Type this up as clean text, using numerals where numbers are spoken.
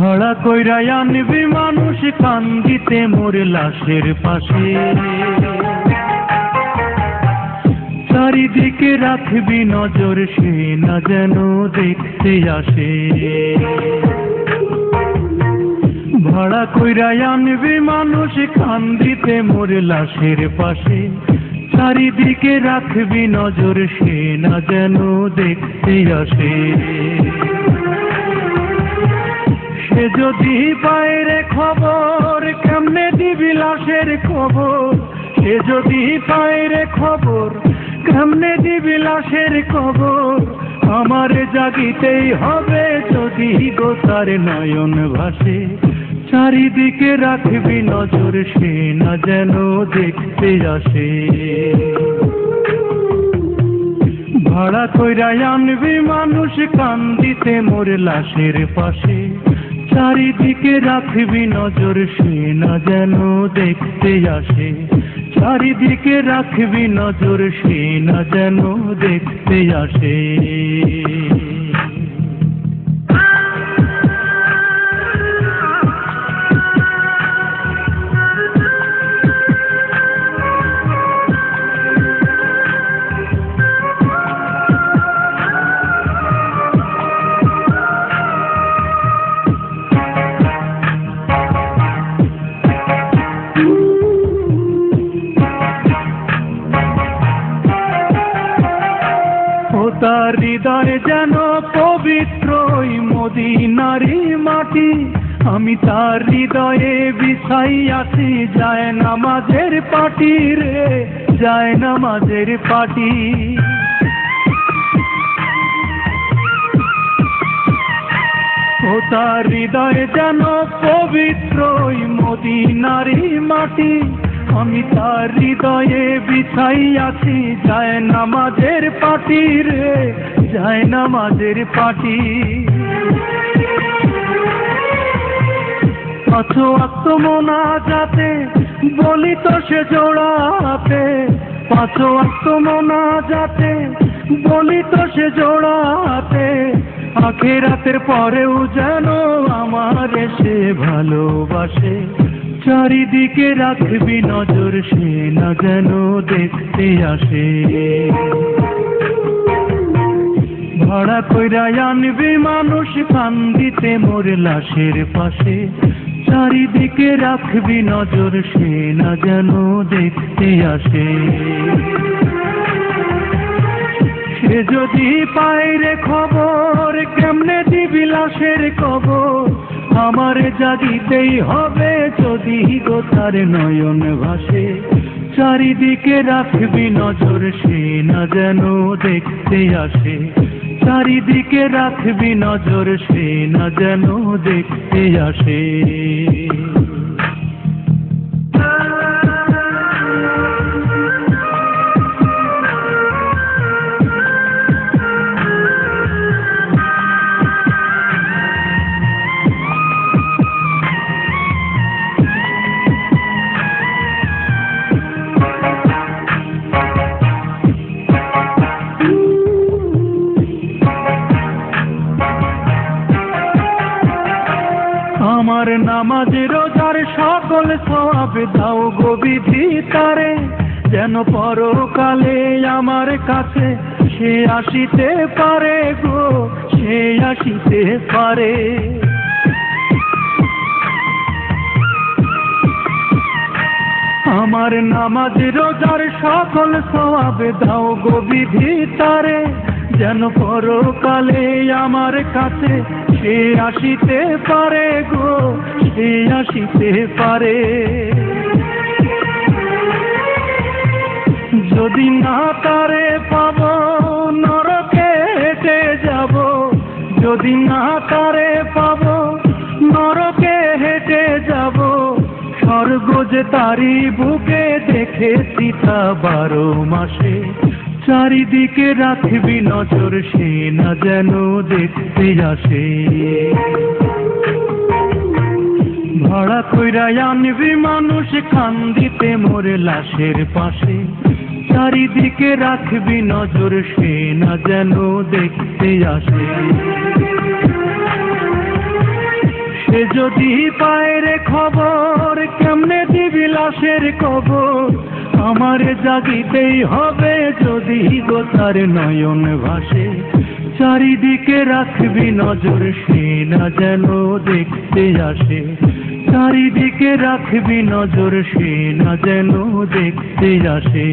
ভাড়া কইরা আনবি মানুষ কান্দিতে মোর লাশের পাশে, চারিদিকে রাখবি নজর সে না যেন দেখতে আসে। ভাড়া কইরা আনবি মানুষ কান্দিতে মোর লাশের পাশে, চারিদিকে রাখবি নজর সে না যেন দেখতে আসে। সে যদি পায় রে খবর কেমনে দিবি লাশের খবর, সে যদি পায় রে খবর কেমনে দিবি লাশের খবর। আমারে জাগিতেই হবে যদি গো তার নয়ন ভাসে, চারিদিকে রাখবি নজর সে না যেন দেখতে আসে। ভাড়া কইরা আনবি মানুষ কান্দিতে মোর লাশের পাশে, চারিদিকে রাখবি নজর সে না যেন দেখতে আসে। চারিদিকে রাখবি নজর সে না যেন দেখতে আসে। তার হৃদয় যেন পবিত্র মদিনারি মাটি, আমি তার হৃদয়ে বিছাই আছি যায় নামাজের পাটি রে, যায় নামাজের পাটি। ও তার হৃদয় যেন পবিত্র মদিনারি মাটি, আমি তার হৃদয়ে বিছাই আছি যায় নামাজের পাটি রে, যায় নামাজের পাটি। পাঁচ ওয়াক্ত মোনাজাতে বলি তো সে জোড়াতে, পাঁচ ওয়াক্ত মোনাজাতে বলি তো সে জোড়াতে। আখিরাতের পরেও যেন আমার সে ভালোবাসে, চারিদিকে রাখবি নজর সে না যেন দেখতে আসে। ভাড়া কইরা আনবি মানুষ কান্দিতে মোর লাশের পাশে, চারিদিকে রাখবি নজর সে না যেন দেখতে আসে। সে যদি পায় রে খবর কেমনে দিবি লাশের খবর, আমার জাগিতেই হবে যদি গো তার নয়ন ভাসে। চারিদিকে রাখবি নজর সে না যেন দেখতে আসে, চারিদিকে রাখবি নজর সে না যেন দেখতে আসে। আমার নামাজ রোজার সকল সওয়াব দাও গো বিধি তারে, যেন পরকালে আমার কাছে সে আসিতে পারে গো, সে আসিতে পারে। আমার নামাজ রোজার সকল সওয়াব দাও গো বিধি তারে, যেন পরকালে আমার কাছে সে আসিতে পারে গো, সে আসিতে পারে। যদি না তারে পাব নরকে হেঁটে যাব, যদি না তারে পাব নরকে হেঁটে যাব। স্বর্গ যে তারি বুকে দেখেছি তা 12 মাসে, চারিদিকে রাখবি নজর সে না যেন দেখতে আসে। ভাড়া কইরা আনবি মানুষ কান্দিতে মোর লাশের পাশে, চারিদিকে রাখবি নজর সে না যেন দেখতে আসে। সে যদি পায় রে খবর কেমনে দিবি লাশের কবর, আমারে জাগিতেই হবে যদি গো তার নয়ন ভাসে। চারিদিকে রাখবি নজর সে না যেন দেখতে আসে, চারিদিকে রাখবি নজর সে না যেন দেখতে আসে।